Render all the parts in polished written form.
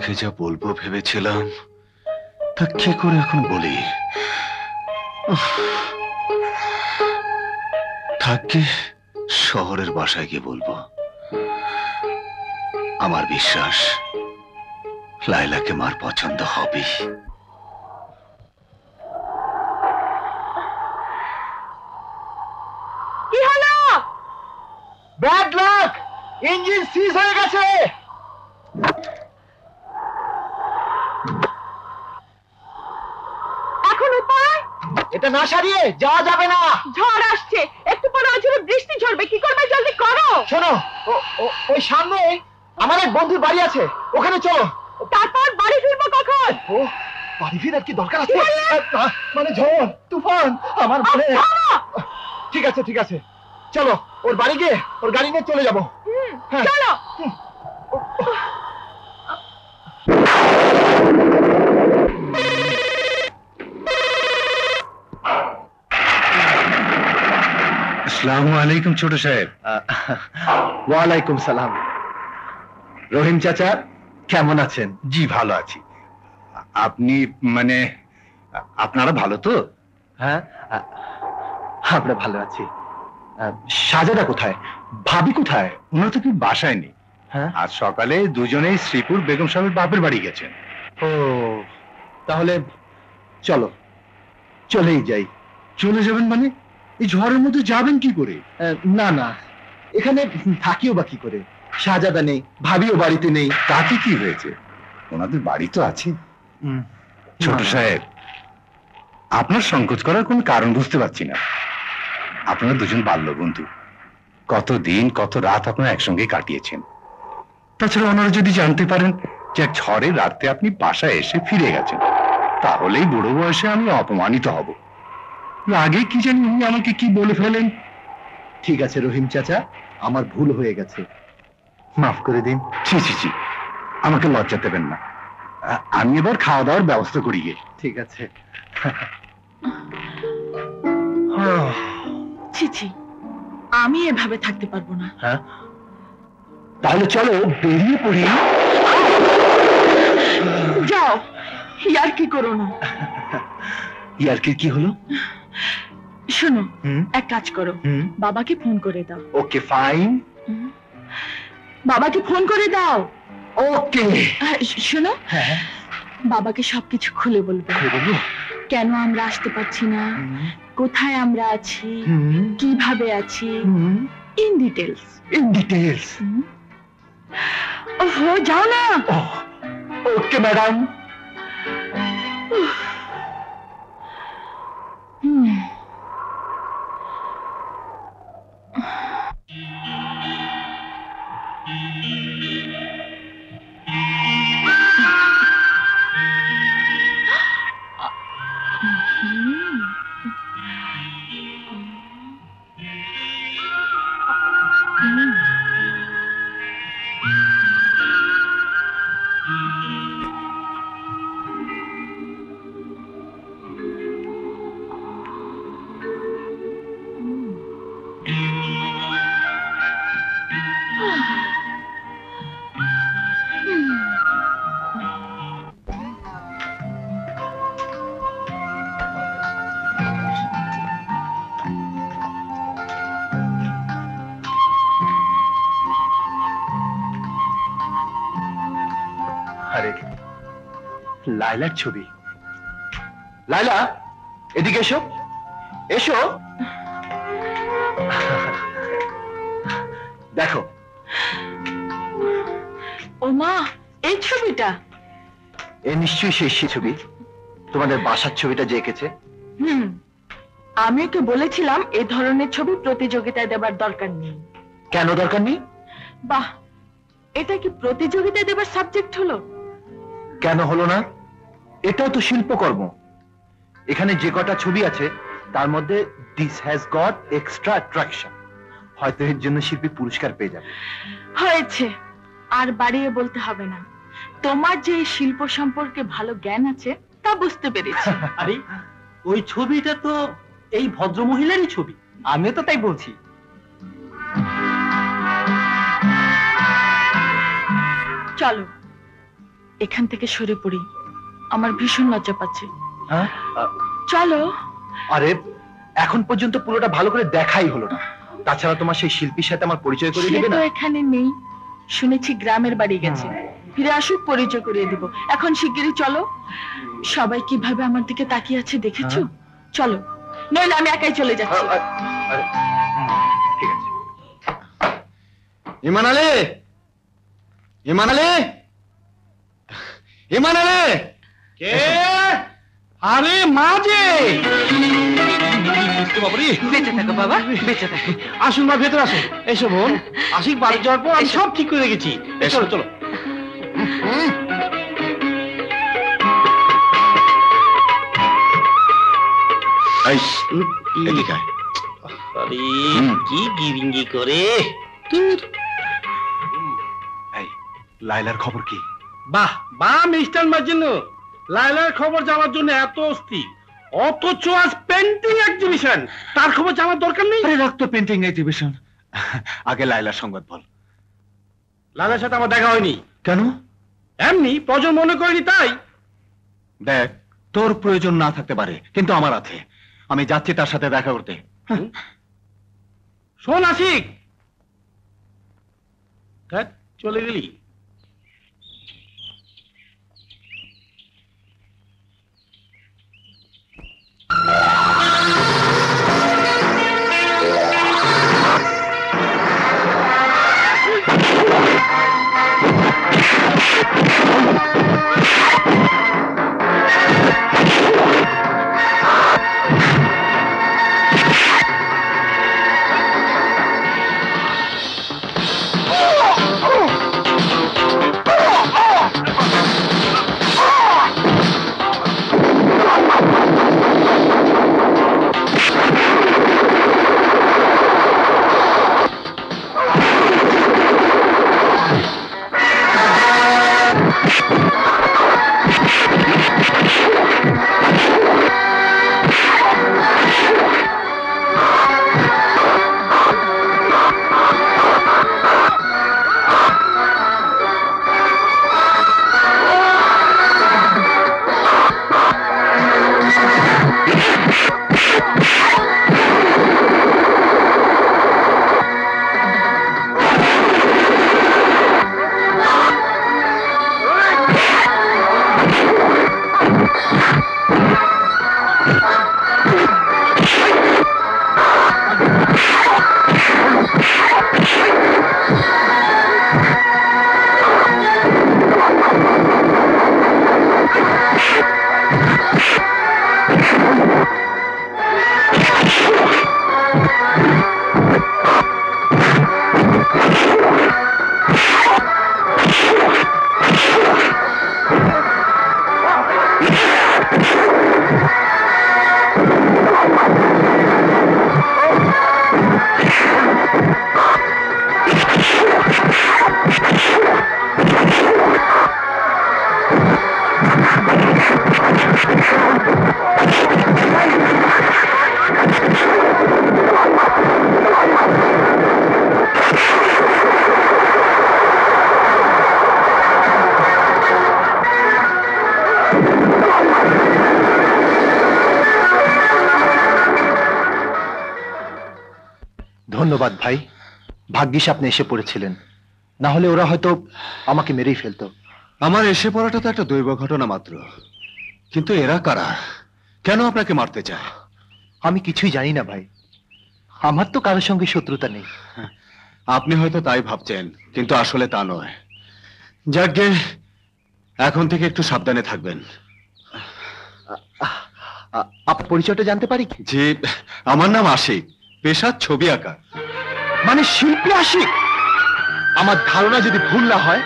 মাকে যা বলবো ভেবেছিলাম তা কি করে এখন বলি? থাকি শহরের বাসায় গিয়ে বলবো। আমার বিশ্বাস লাইলাকে মার পছন্দ হবে। কি হলো? ব্যাড লাক, ইঞ্জিন সিজ হয়ে গেছে। এখন উপায়? এটা না সারিয়ে যাওয়া যাবে না। ঝড় আসছে, একটু পরে অঝরে বৃষ্টি ঝরবে। কি করবে জলদি করো। শোনো, ওই সামনে আমার এক বন্ধুর বাড়ি আছে, ওখানে চলো। তারপর বাড়ি ফিরবো কখন? ও বাড়ি ফিরার কি দরকার আছে? মানে ঝড় তুফান আমার মনে। ঠিক আছে ঠিক আছে, চলো ওর বাড়ি গিয়ে ওর গাড়ি নিয়ে চলে যাবো। চলো। আসসালামু আলাইকুম ছোট সাহেব। ওয়ালাইকুম সালাম। রহিম চাচা কেমন আছেন? জি ভালো আছি। আপনি মানে আপনারা ভালো তো? হ্যাঁ আমরা ভালো আছি। সাজেদা কোথায়? ভাবি কোথায়? ওনারা তো কি বাসায় নেই। হ্যাঁ, আজ সকালে দুজনেই শ্রীপুর বেগম সাহেবের বাপের বাড়ি গেছেন। ও তাহলে চলো চলেই যাই। চলে যাবেন মানে? এই ঝড়ের মধ্যে যাবেন কি করে? না না, এখানে থাকিও বা কি করে? শাহজাদা নেই, ভাবিও বাড়িতে নেই। তাতে কি হয়েছে? ওনাদের বাড়ি তো আছে। ছোট সাহেব, আপনার সংকোচ করার কোন কারণ বুঝতে পারছি না। আপনারা দুজন বাল্য বন্ধু, কত দিন কত রাত আপনারা একসঙ্গে কাটিয়েছেন। তাছাড়া ওনারা যদি জানতে পারেন যে এক ঝড়ের রাতে আপনি বাসায় এসে ফিরে গেছেন, তাহলেই বুড়ো বয়সে আমি অপমানিত হব। আগে কি জানি উনি আমাকে কি বলে ফেলেন। ঠিক আছে রহিম চাচা, আমার ভুল হয়ে গেছে, মাফ করে দিন। ছি ছি ছি, আমাকে লজ্জা দেবেন না। আমি এবার খাওয়া দাওয়ার ব্যবস্থা করি গে। ঠিক আছে। ছি ছি, আমি এভাবে থাকতে পারবো না। হ্যাঁ, তাহলে চলো বেরিয়ে পড়ি। যাও, ইয়ার কি করো না। ইয়ার্কির কি হলো? শোনো, এক কাজ করো, বাবাকে ফোন করে দাও। Okay fine. বাবাকে ফোন করে দাও। ওকে। শোনো, হ্যাঁ, বাবাকে সবকিছু খুলে বলবে। বলবো। কেন আমরা আসতে পারছি না, কোথায় আমরা আছি, কিভাবে আছি, ইন ডিটেলস। In details. ওহো, যাও না। Okay madam. আরে লাইলার ছবি। লাইলা, এদিকে এসো, এসো। দেখো। ও মা, এই ছবিটা? এ নিশ্চয়ই সেই ছবি, তোমাদের বাসার ছবিটা যে এঁকেছে। আমি ওকে বলেছিলাম এই ধরনের ছবি প্রতিযোগিতায় দেবার দরকার নেই। কেন দরকার নেই? বাহ, এটা কি প্রতিযোগিতায় দেবার সাবজেক্ট হলো? কেন হলো না? এটাও তো শিল্পকর্ম। এখানে যে কটা ছবি আছে তার মধ্যে this has got extra attraction. হয়তো এর জন্য শিল্পী পুরস্কার পেয়ে যাবে। হয়েছে, আর বাড়িয়ে বলতে হবে না। তোমার যে শিল্প সম্পর্কে ভালো জ্ঞান আছে তা বুঝতে পেরেছি। আরে ওই ছবিটা তো এই ভদ্র মহিলারই ছবি, আমিও তো তাই বলছি। চলো এখান থেকে সরে পড়ি, আমার ভীষণ লজ্জা পাচ্ছে। হ্যাঁ? চলো। আরে এখন পর্যন্ত পুরোটা ভালো করে দেখাই হলো না, তাছাড়া তোমার সেই শিল্পীর সাথে আমার পরিচয় করে সে দেবে তো না? এখানে নেই, শুনেছি গ্রামের বাড়ি গেছে, ফিরে আসুক পরিচয় করিয়ে দিব। এখন শিগগিরই চলো। সবাই কিভাবে আমার দিকে তাকিয়ে আছে দেখেছো? চলো, নইলে আমি একাই চলে যাচ্ছি। ঠিক আছে। ইমান আলী, ইমান আলী, ইমান আলী। কে? আরে মা যে। বেঁচে থাকো বাবা, বেঁচে থাকো। আসুন মা, ভেতরে আসুন। এসো বোন, আশিক বাড়ি যাওয়ার পর আমি সব ঠিক করে রেখেছি। চলো চলো। এদিকে আয়। আরে কি গিরিঙ্গি করে। এই লাইলার খবর কি? বাহ বাহ মিস্টার মাজিনু, লায়লার খবর জানার জন্য এত অস্থির, অথচ আজ পেন্টিং এক্সিবিশন, তার খবর জানার দরকার নেই। আরে রক্ত পেন্টিং এক্সিবিশন, আগে লাইলার সংবাদ বল। লায়লার সাথে আমার দেখা হয়নি। কেন? এমনি প্রয়োজন মনে করিনি তাই। দেখ, তোর প্রয়োজন না থাকতে পারে, কিন্তু আমার আছে। আমি যাচ্ছি তার সাথে দেখা করতে। শোন আশিক, ধ্যাৎ, চলে গেলি। ধন্যবাদ ভাই, ভাগ্যিস আপনি এসে পড়েছিলেন, না হলে ওরা হয়তো আমাকে মেরেই ফেলতো। আমার এসে পড়াটা তো একটা দৈব ঘটনা মাত্র, কিন্তু এরা কারা, কেন আপনাকে মারতে চায়? আমি কিছুই জানি না ভাই, আমার তো কারোর সঙ্গে শত্রুতা নেই। আপনি হয়তো তাই ভাবছেন, কিন্তু আসলে তা নয়। যাকগে, এখন থেকে একটু সাবধানে থাকবেন। আপনার পরিচয়টা জানতে পারি কি? জি, আমার নাম আশিক, পেশা ছবি আঁকা। মানে শিল্পী আশিক? আমার ধারণা যদি ভুল না হয়,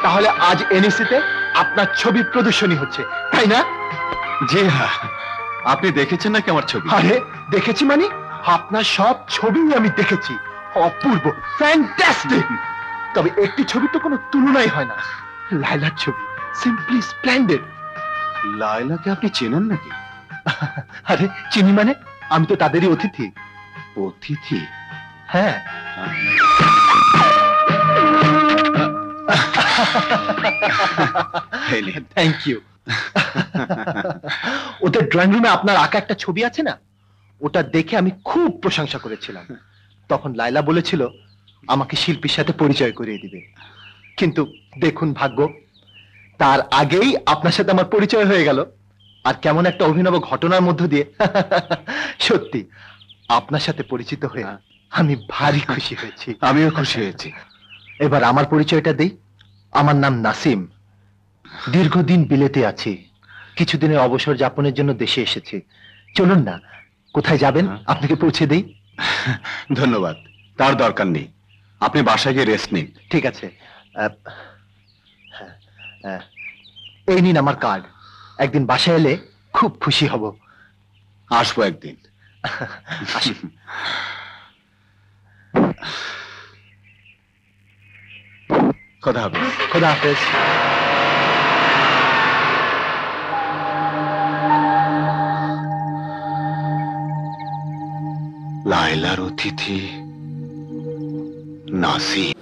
তাহলে আজ এনএসিতে আপনার ছবি প্রদর্শনী হচ্ছে, তাই না? জি হ্যাঁ, আপনি দেখেছেন নাকি আমার ছবি? আরে দেখেছি মানে, আপনার সব ছবি আমি দেখেছি, অপূর্ব, ফ্যান্টাস্টিক। তবে একটি ছবি তো কোনো তুলনাই হয় না, লায়লার ছবি, সিম্পলি স্প্লেন্ডেড। লায়লাকে আপনি চেনেন নাকি? আরে চিনি মানে, আমি তো তাদেরই অতিথি। অতিথি? হ্যাঁ। Thank you. ওদের ড্রয়িং রুমে আপনার আঁকা একটা ছবি আছে না, ওটা দেখে আমি খুব প্রশংসা করেছিলাম। তখন লাইলা বলেছিল আমাকে শিল্পীর সাথে পরিচয় করিয়ে দিবে, কিন্তু দেখুন ভাগ্য, তার আগেই আপনার সাথে আমার পরিচয় হয়ে গেল। আর কেমন একটা অভিনব ঘটনার মধ্য দিয়ে সত্যি আপনার সাথে পরিচিত হয়ে আমি ভারী খুশি হয়েছি। আমিও খুশি হয়েছি। এবার আমার পরিচয়টা দেই। আমার নাম নাসিম, দীর্ঘদিন বিলেতে আছি, কিছুদিনের অবসর যাপনের জন্য দেশে এসেছি। চলুন না, কোথায় যাবেন আপনাকে পৌঁছে দেই। ধন্যবাদ, তার দরকার নেই, আপনি বাসায় গিয়ে রেস্ট নিন। ঠিক আছে, এই নিন আমার কার্ড, একদিন বাসায় এলে খুব খুশি হব। আসবো একদিন। আসি। খোদা হাফেজ। খোদা হাফেজ। লায়লার অতিথি নাসিম।